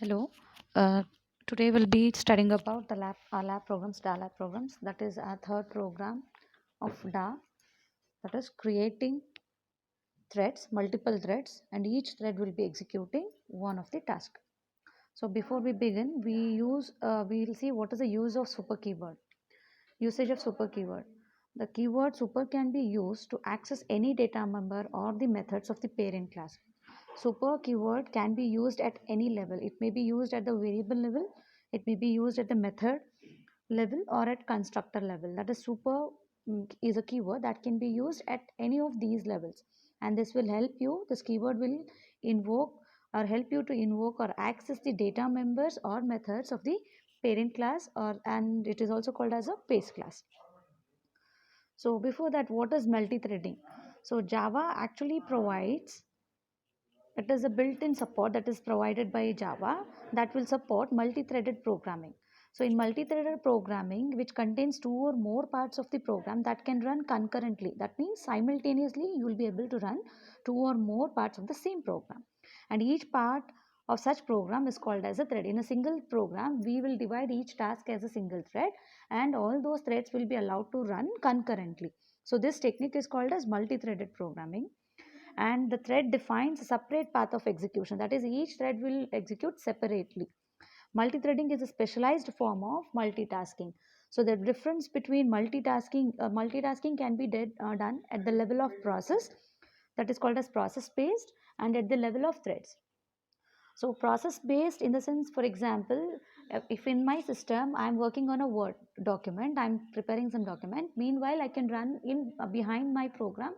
Hello. Uh, Today we'll be studying about the lab programs, DA lab programs. That is our third program of DA. That is creating threads, multiple threads, and each thread will be executing one of the tasks. So before we begin, we'll see what is the use of super keyword. Usage of super keyword. The keyword super can be used to access any data member or the methods of the parent class. Super keyword can be used at any level. It may be used at the variable level, it may be used at the method level or at constructor level. That is super is a keyword that can be used at any of these levels. And this will help you, this keyword will invoke or help you to invoke or access the data members or methods of the parent class, or and it is also called as a base class. So before that, what is multi-threading? So Java actually provides, it is a built-in support that is provided by Java that will support multi-threaded programming. So in multi-threaded programming, which contains two or more parts of the program that can run concurrently, that means simultaneously you will be able to run two or more parts of the same program. And each part of such program is called as a thread. In a single program, we will divide each task as a single thread, and all those threads will be allowed to run concurrently. So this technique is called as multi-threaded programming, and the thread defines a separate path of execution. That is, each thread will execute separately. Multi-threading is a specialized form of multitasking. So the difference between multitasking can be done at the level of process, that is called as process based, and at the level of threads. So process based in the sense, for example, if in my system I'm working on a Word document, I'm preparing some document. Meanwhile, I can run in behind my program,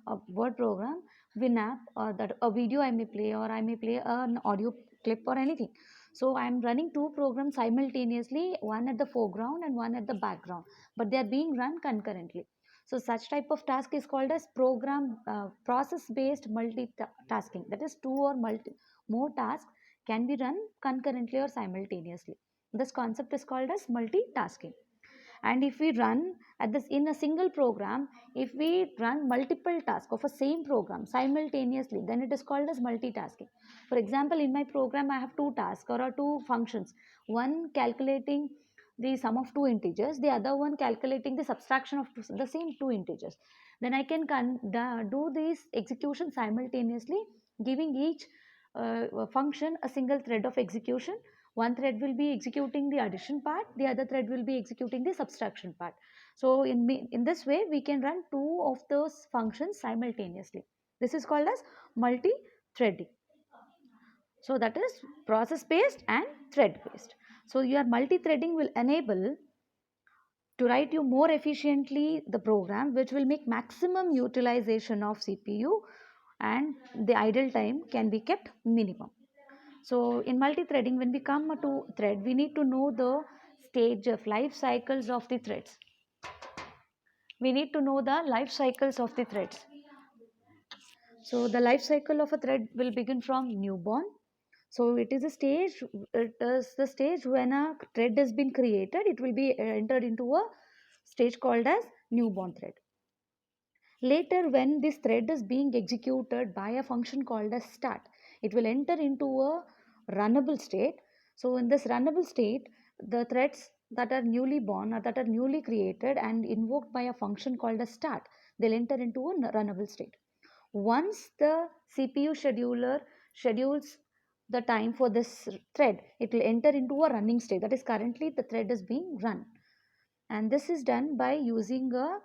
a Word program, Winamp, or that a video I may play, or I may play an audio clip or anything. So I'm running two programs simultaneously, one at the foreground and one at the background, but they are being run concurrently. So such type of task is called as process based multitasking. That is, two or more tasks can be run concurrently or simultaneously. This concept is called as multitasking. And if we run at this in a single program, if we run multiple tasks of a same program simultaneously, then it is called as multitasking. For example, in my program I have two tasks or two functions, one calculating the sum of two integers, the other one calculating the subtraction of the same two integers. Then I can do this execution simultaneously, giving each function a single thread of execution. One thread will be executing the addition part, the other thread will be executing the subtraction part. So in this way we can run two of those functions simultaneously. This is called as multi-threading. So that is process based and thread based. So your multi-threading will enable to write you more efficiently the program, which will make maximum utilization of CPU, and the idle time can be kept minimum. So in multi-threading, when we come to thread, we need to know the stage of life cycles of the threads. We need to know the life cycles of the threads. So the life cycle of a thread will begin from newborn. So it is the stage when a thread has been created. It will be entered into a stage called as newborn thread. Later, when this thread is being executed by a function called as start, it will enter into a runnable state. So in this runnable state, the threads that are newly born or that are newly created and invoked by a function called as start, they'll enter into a runnable state. Once the CPU scheduler schedules the time for this thread, it will enter into a running state. That is, currently the thread is being run. And this is done by using a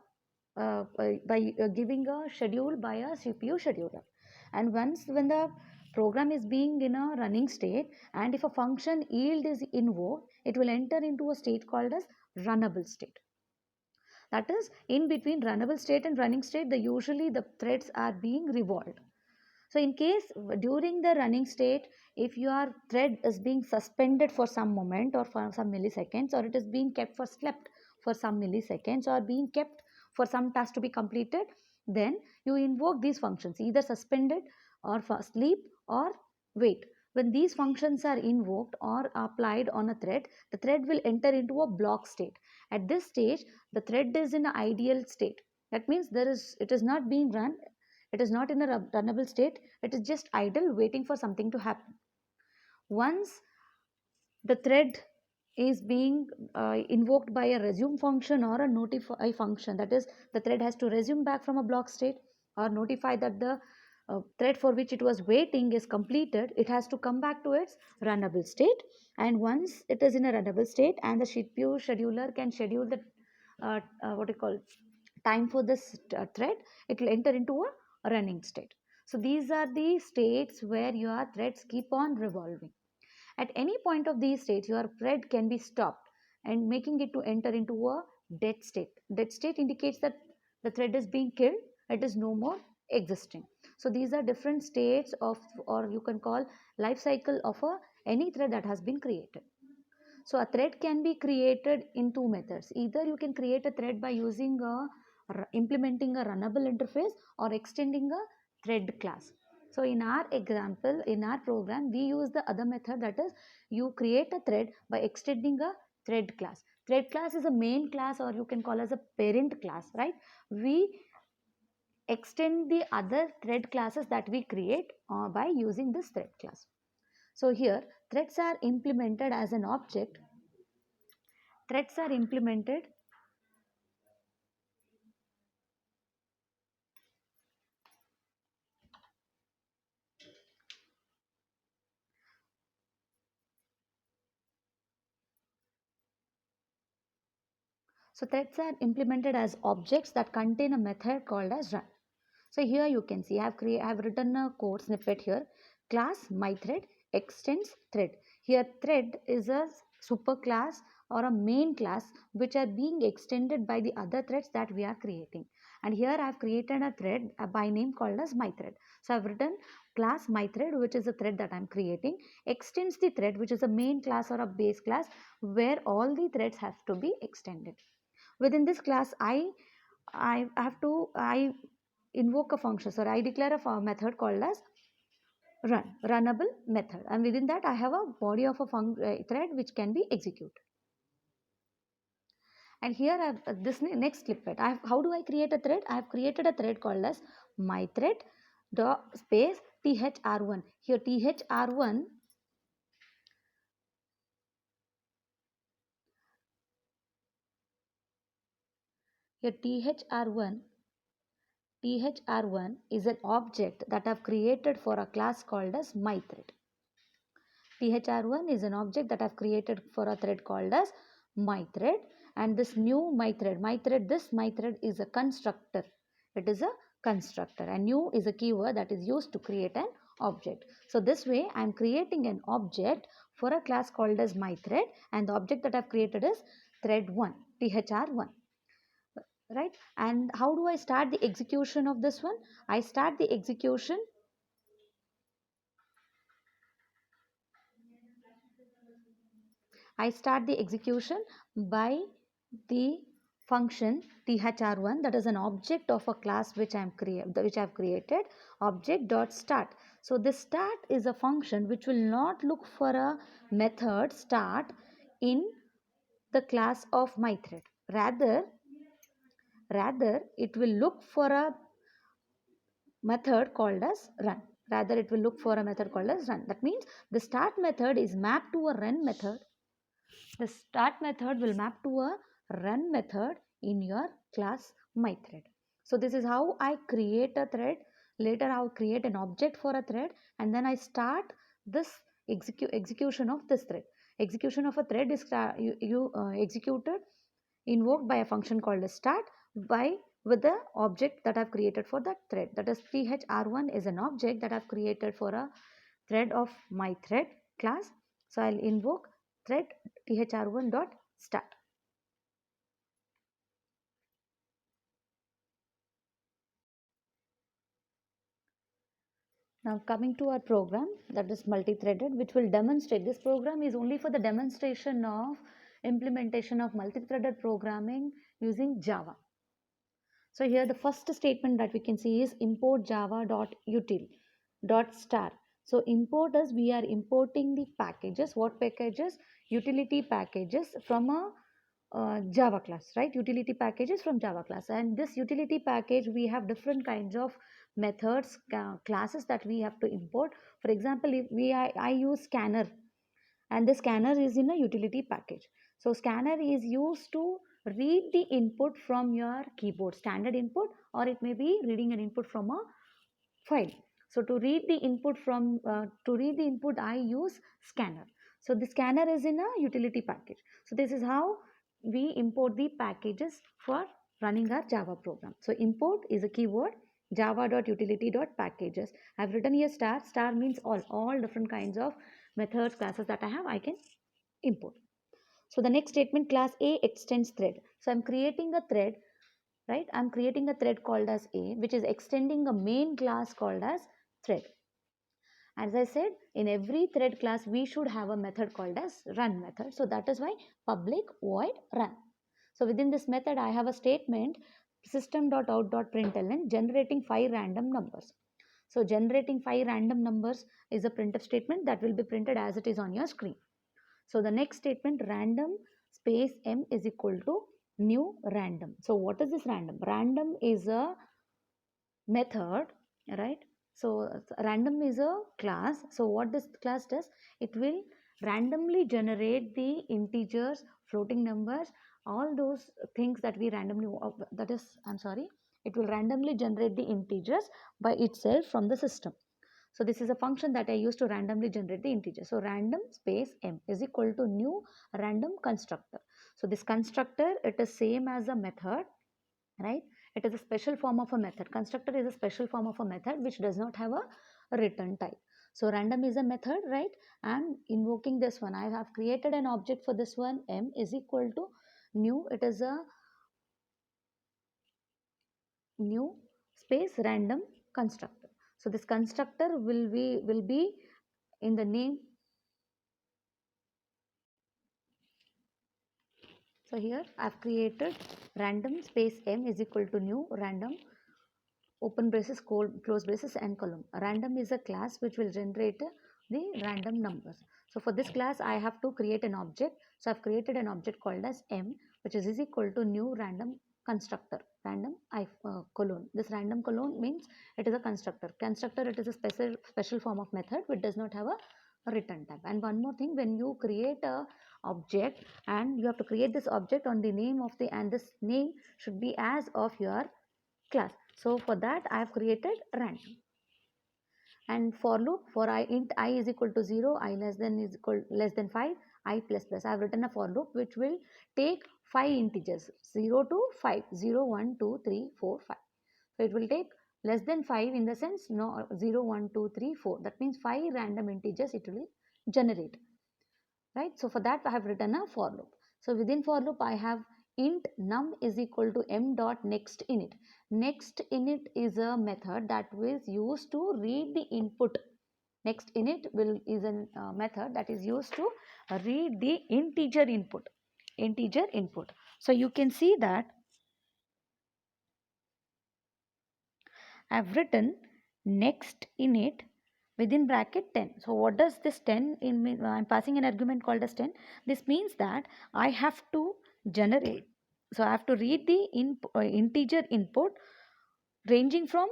giving a schedule by a CPU scheduler. And once when the program is being in a running state, and if a function yield is invoked, it will enter into a state called as runnable state. That is, in between runnable state and running state, usually the threads are being revolved. So in case during the running state, if your thread is being suspended for some moment or for some milliseconds, or it is being kept for slept for some milliseconds, or being kept for some task to be completed, then you invoke these functions, either suspended or for sleep or wait. When these functions are invoked or applied on a thread, the thread will enter into a block state. At this stage, the thread is in an ideal state. That means it is not being run, it is not in a runnable state, it is just idle waiting for something to happen. Once the thread is being invoked by a resume function or a notify function. That is, the thread has to resume back from a block state or notify that the thread for which it was waiting is completed. It has to come back to its runnable state, and once it is in a runnable state and the CPU scheduler can schedule the what you call time for this thread, it will enter into a running state. So these are the states where your threads keep on revolving. At any point of these states, your thread can be stopped and making it to enter into a dead state. Dead state indicates that the thread is being killed, it is no more existing. So these are different states of, or you can call, life cycle of any thread that has been created. So a thread can be created in two methods. Either you can create a thread by using implementing a runnable interface or extending a thread class. So in our example, in our program, we use the other method, that is, you create a thread by extending a thread class. Thread class is a main class, or you can call as a parent class, right? We extend the other thread classes that we create by using this thread class. So here, threads are implemented as an object. Threads are implemented So threads are implemented as objects that contain a method called as run. So here you can see I have written a code snippet here. Class myThread extends thread. Here thread is a super class or a main class which are being extended by the other threads that we are creating. And here I have created a thread by name called as myThread. So I have written class myThread, which is a thread that I am creating, extends the thread, which is a main class or a base class where all the threads have to be extended. Within this class, I invoke a function, so I declare a method called as runnable method, and within that I have a body of a thread which can be executed. And here I have this next snippet. How do I create a thread? I have created a thread called as my thread dot space thr1. Here thr1, here thr1 is an object that I've created for a class called as myThread. thr1 is an object that I've created for a thread called as myThread, and this new myThread is a constructor. It is a constructor, and new is a keyword that is used to create an object. So this way I am creating an object for a class called as myThread, and the object that I've created is thread1, thr1. Right? And how do I start the execution of this one? I start the execution by the function thr1, that is an object of a class which I have created, object dot start. So this start is a function which will not look for a method start in the class of myThread. Rather it will look for a method called as run. Rather it will look for a method called as run. That means the start method is mapped to a run method. The start method will map to a run method in your class myThread. So this is how I create a thread. Later I'll create an object for a thread, and then I start this execution of this thread. Execution of a thread is executed, invoked by a function called as start by with the object that I've created for that thread. That is thr1 is an object that I've created for a thread of myThread class. So I'll invoke thread thr1 dot start. Now coming to our program that is multi-threaded, which will demonstrate, this program is only for the demonstration of implementation of multi-threaded programming using Java. So here the first statement that we can see is import java.util.star. So import is, we are importing the packages. What packages? Utility packages from a Java class, right? Utility packages from Java class. And this utility package, we have different kinds of methods, classes that we have to import. For example, if I use scanner and the scanner is in a utility package. So scanner is used to read the input from your keyboard, standard input, or it may be reading an input from a file. So to read the input I use scanner. So the scanner is in a utility package. So this is how we import the packages for running our Java program. So import is a keyword, java.utility.packages. I've written here star. Star means all different kinds of methods, classes that I have, I can import. So the next statement, class A extends thread. So I'm creating a thread, right? I'm creating a thread called as A, which is extending a main class called as thread. As I said, in every thread class, we should have a method called as run method. So that is why public void run. So within this method, I have a statement system.out.println generating 5 random numbers. So generating 5 random numbers is a printf statement that will be printed as it is on your screen. So the next statement, random space m is equal to new random. So what is this random? Random is a method, right? So random is a class. So what this class does, it will randomly generate the integers, floating numbers, all those things that we randomly, that is, I'm sorry, it will randomly generate the integers by itself from the system. So this is a function that I use to randomly generate the integer. So random space m is equal to new random constructor. So this constructor, it is same as a method, right? It is a special form of a method. Constructor is a special form of a method which does not have a return type. So random is a method, right? I'm invoking this one. I have created an object for this one. M is equal to new. It is a new space random constructor. So this constructor will be in the name. So here I've created random space m is equal to new random open braces, close braces and column. Random is a class which will generate the random numbers. So for this class I have to create an object. So I've created an object called as m, which is equal to new random constructor, random colon. This random colon means it is a constructor. Constructor, it is a special form of method which does not have a return type. And one more thing, when you create a object, and you have to create this object on the name of the, and this name should be as of your class. So for that I have created random. And for loop, for I int I is equal to 0, I less than 5, I plus plus. I have written a for loop which will take 5 integers, 0 to 5, 0, 1, 2, 3, 4, 5. So it will take less than 5 in the sense, no, 0, 1, 2, 3, 4. That means 5 random integers it will generate, right? So for that I have written a for loop. So within for loop I have int num is equal to m dot next init. Next init is a method that is used to read the input. Next init is a method that is used to read the integer input. Integer input. So you can see that I have written next init within bracket 10. So what does this 10 in mean? I'm passing an argument called as 10. This means that I have to generate. So I have to read the integer input ranging from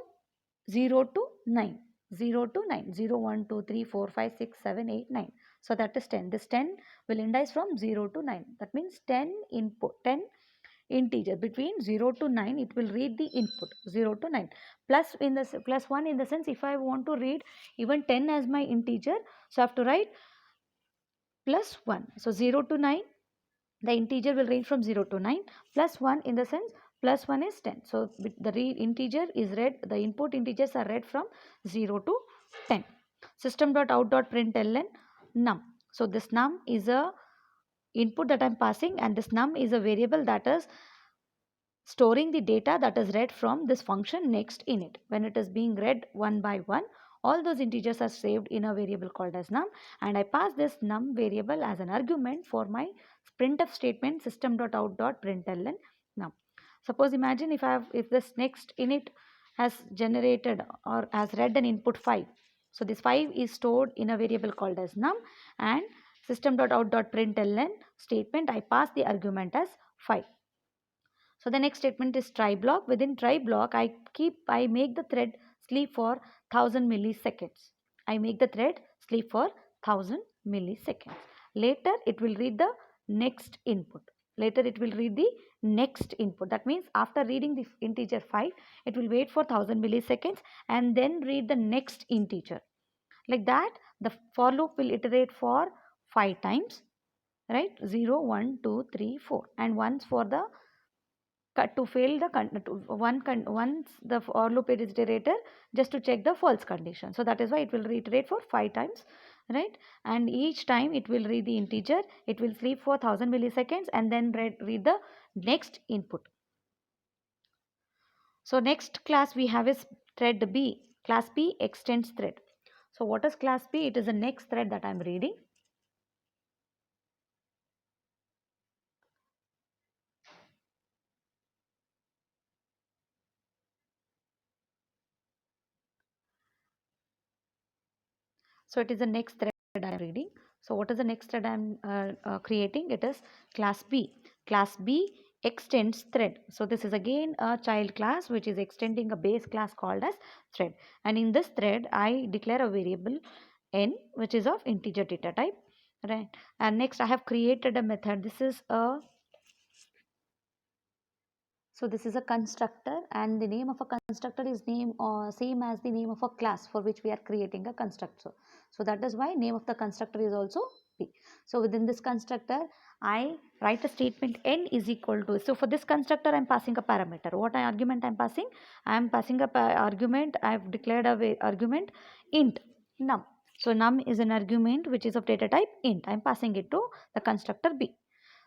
0 to 9. 0 to 9. 0, 1, 2, 3, 4, 5, 6, 7, 8, 9. So that is 10. This 10 will index from 0 to 9. That means 10 input, 10 integer between 0 to 9, it will read the input 0 to 9 plus in the plus 1 in the sense, if I want to read even 10 as my integer, so I have to write plus 1. So 0 to 9, the integer will range from 0 to 9, plus 1 in the sense plus 1 is 10. So the integer is read, the input integers are read from 0 to 10. System.out.println num. So this num is a input that I'm passing, and this num is a variable that is storing the data that is read from this function next init. When it is being read one by one, all those integers are saved in a variable called as num, and I pass this num variable as an argument for my printf statement system.out.println num. Suppose imagine if this next init has generated or has read an input 5. So this 5 is stored in a variable called as num, and system.out.println statement, I pass the argument as 5. So the next statement is try block. Within try block, I make the thread sleep for 1000 milliseconds. I make the thread sleep for 1000 milliseconds. Later it will read the next input. Later it will read the next input. That means after reading the integer 5, it will wait for 1000 milliseconds and then read the next integer. Like that, the for loop will iterate for 5 times, right? 0, 1, 2, 3, 4, and once for the to fail the once the for loop is iterated, just to check the false condition. So that is why it will reiterate for 5 times, right? And each time it will read the integer, it will sleep for 1000 milliseconds and then read the next input. So next class we have is thread B. Class B extends thread. So what is class B? It is the next thread that I am reading. So it is the next thread I am reading. So what is the next thread I am creating? It is class B. Class B extends thread. So this is again a child class which is extending a base class called as thread. And in this thread, I declare a variable n which is of integer data type, right? And next I have created a method. This is a constructor, and the name of a constructor is same as the name of a class for which we are creating a constructor. So that is why name of the constructor is also B. So within this constructor, I write a statement n is equal to. So for this constructor, I am passing a parameter. What argument I am passing? I am passing a argument. I have declared a argument int num. So num is an argument which is of data type int. I am passing it to the constructor B.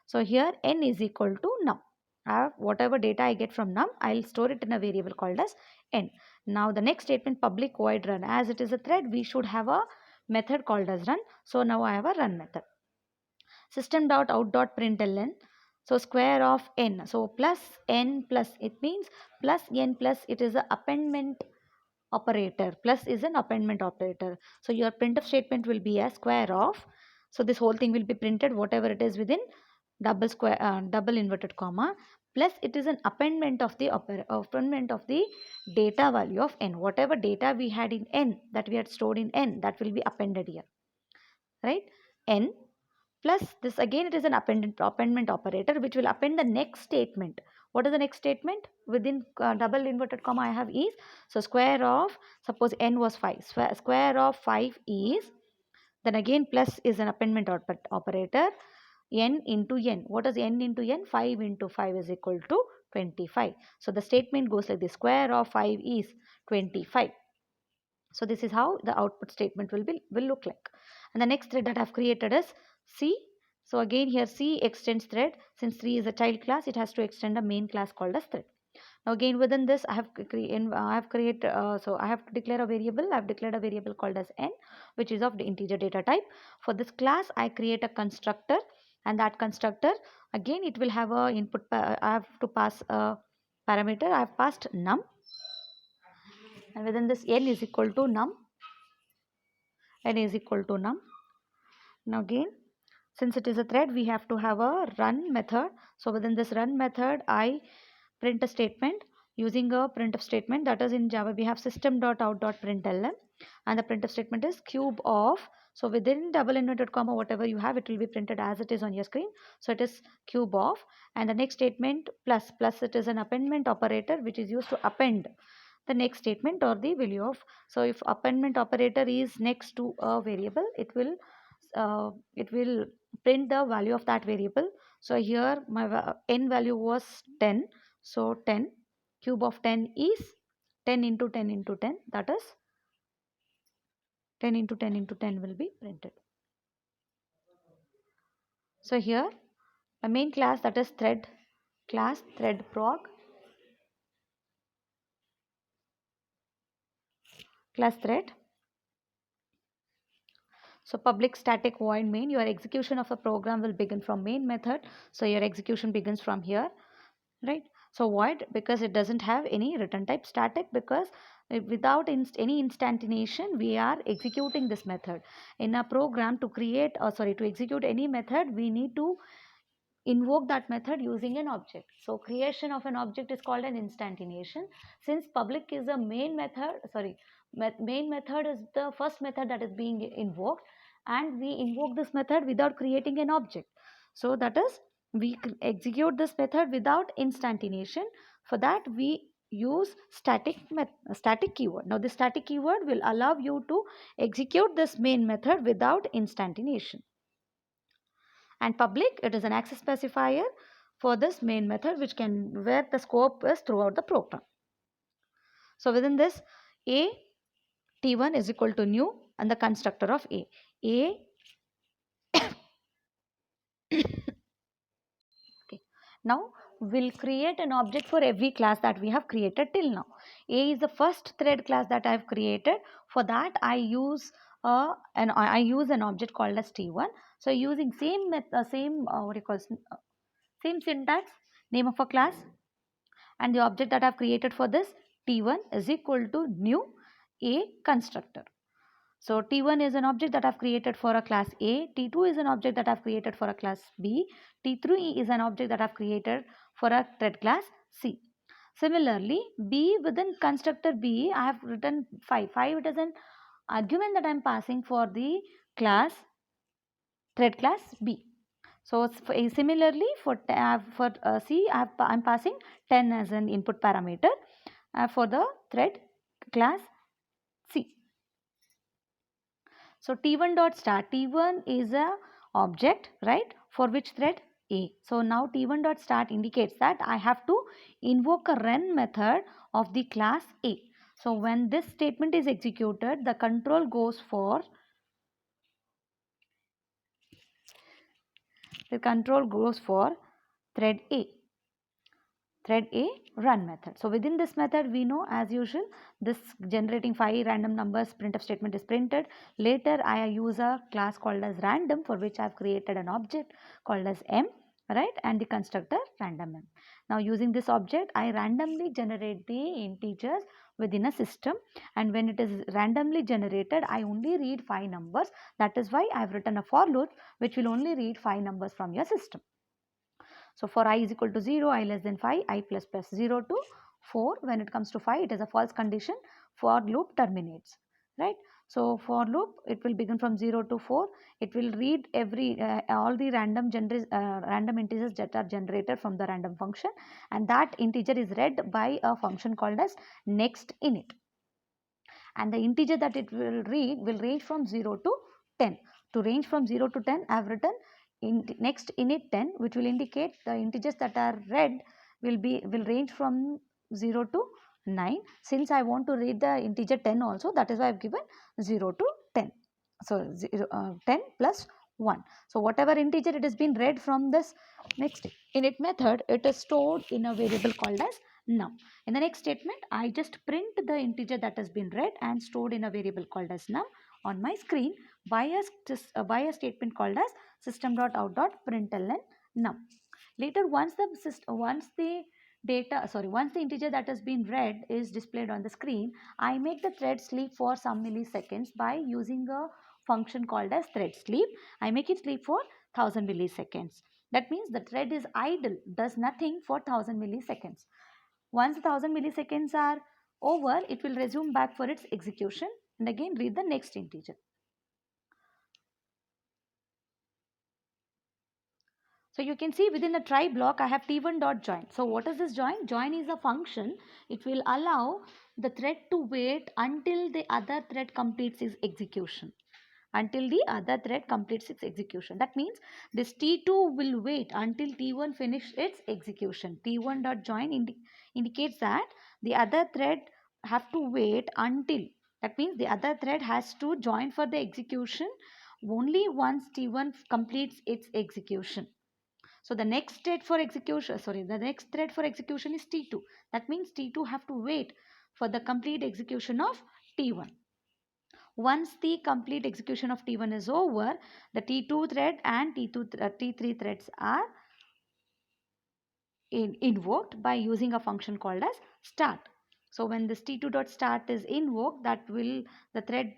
So here n is equal to num. Whatever data I get from num, I'll store it in a variable called as n. Now the next statement, public void run. As it is a thread, we should have a method called as run. So now I have a run method. System.out.println. So square of n. So plus n plus, it means plus n plus, it is a appendment operator. Plus is an appendment operator. So your printf statement will be a square of. So this whole thing will be printed whatever it is within double inverted comma, plus it is an appendment of the data value of n. Whatever data we had in n, that we had stored in n, that will be appended here, right? N plus this, again it is an appendment operator which will append the next statement. What is the next statement? Within double inverted comma I have is, so square of, suppose n was 5, square of 5 is, then again plus is an appendment operator, n into n. What is n into n? 5 into 5 is equal to 25. So the statement goes like this: square of 5 is 25. So this is how the output statement will look like. And the next thread that I have created is C. So again here C extends thread. Since 3 is a child class, it has to extend a main class called as thread. Now again within this I have to declare a variable. I have declared a variable called as n, which is of the integer data type. For this class I create a constructor, and that constructor, again it will have a input. I have to pass a parameter. I have passed num, and within this n is equal to num. N is equal to num. Now again, since it is a thread, we have to have a run method. So within this run method, I print a statement using a printf statement. That is, in Java we have system.out.println, and the printf statement is cube of. So within double inverted comma, whatever you have, it will be printed as it is on your screen. So it is cube of, and the next statement plus, it is an appendment operator which is used to append the next statement or the value of. So if appendment operator is next to a variable, it will print the value of that variable. So here my n value was 10. So 10, cube of 10 is 10 into 10 into 10, that is 10 into 10 into 10 will be printed. So here my main class, that is thread class, thread prog class thread. So public static void main, your execution of a program will begin from main method. So your execution begins from here, right? So void, because it doesn't have any return type. Static, because without any instantiation we are executing this method. In a program, to execute any method, we need to invoke that method using an object. So creation of an object is called an instantiation. Since public is a main method, main method is the first method that is being invoked, and we invoke this method without creating an object. So that is, we execute this method without instantiation. For that we use static keyword. Now the static keyword will allow you to execute this main method without instantiation. And public, it is an access specifier for this main method, which can, where the scope is throughout the program. So within this, a t1 is equal to new and the constructor of a okay. Now we'll create an object for every class that we have created till now. A is the first thread class that I have created. For that I use an object called as t1. So using same what do you call, same syntax, name of a class, and the object that I have created for this t1 is equal to new a constructor. So T1 is an object that I've created for a class A, T2 is an object that I've created for a class B, T3 is an object that I've created for a thread class C. Similarly, B within constructor B, I have written 5. 5, it is an argument that I'm passing for the class thread class B. So similarly for C, I'm passing 10 as an input parameter for the thread class C. So T1 dot start, T1 is a object, right, for which thread? A. So now T1 dot start indicates that I have to invoke a run method of the class A. So when this statement is executed, the control goes for thread A. Thread A run method. So within this method, we know as usual, this generating 5 random numbers printf statement is printed. Later I use a class called as random, for which I have created an object called as m, right, and the constructor random m. Now using this object, I randomly generate the integers within a system, and when it is randomly generated, I only read 5 numbers. That is why I have written a for loop which will only read 5 numbers from your system. So for I is equal to 0, I less than 5, I plus plus 0 to 4. When it comes to 5, it is a false condition. For loop terminates, right? So for loop, it will begin from 0 to 4. It will read all the random integers that are generated from the random function, and that integer is read by a function called as next init. And the integer that it will read will range from 0 to 10. To range from 0 to 10, I have written next init 10, which will indicate the integers that are read will range from 0 to 9. Since I want to read the integer 10 also, that is why I have given 0 to 10. So 10 plus 1. So whatever integer it has been read from this next init method, it is stored in a variable called as num. In the next statement, I just print the integer that has been read and stored in a variable called as num on my screen by a statement called as system.out.println num. Later, once the integer that has been read is displayed on the screen, I make the thread sleep for some milliseconds by using a function called as thread sleep. I make it sleep for 1000 milliseconds. That means the thread is idle, does nothing for 1000 milliseconds. Once 1000 milliseconds are over, it will resume back for its execution and again read the next integer. So you can see within the try block, I have t1.join. So what is this join? Join is a function. It will allow the thread to wait until the other thread completes its execution. Until the other thread completes its execution. That means this T2 will wait until T1 finish its execution. T1.join indicates that the other thread have to wait until. That means the other thread has to join for the execution only once T1 completes its execution. So the next thread for execution is T2. That means T2 have to wait for the complete execution of T1. Once the complete execution of T1 is over, the T2 thread and T3 threads are invoked by using a function called as start. So when this T2.start is invoked, the thread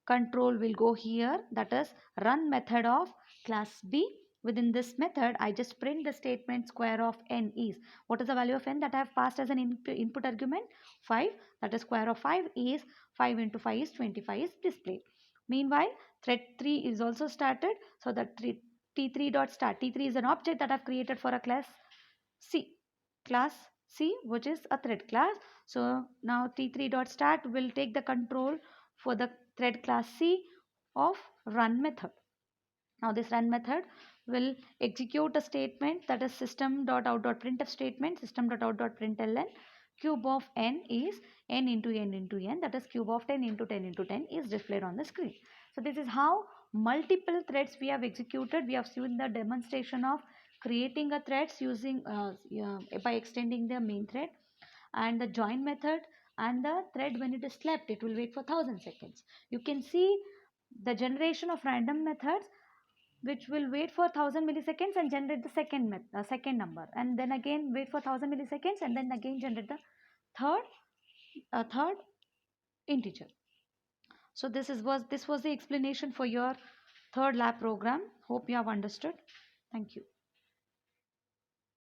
control will go here, that is run method of class B. Within this method, I just print the statement square of n is. What is the value of n that I have passed as an input argument? 5. That is square of 5 is 5 into 5 is 25 is displayed. Meanwhile, thread 3 is also started. So that T3 dot start. T3 is an object that I've created for a class C. Class C, which is a thread class. So now T3 dot start will take the control for the thread class C of run method. Now this run method will execute a statement, that is system.out.printf statement, system.out.println. Cube of n is n into n into n, that is cube of 10 into 10 into 10 is displayed on the screen. So this is how multiple threads we have executed. We have seen the demonstration of creating a threads using by extending the main thread, and the join method, and the thread when it is slept it will wait for 1000 seconds. You can see the generation of random methods which will wait for 1000 milliseconds and generate the second number, and then again wait for 1000 milliseconds and then again generate the third integer. So this was the explanation for your third lab program. Hope you have understood. Thank you.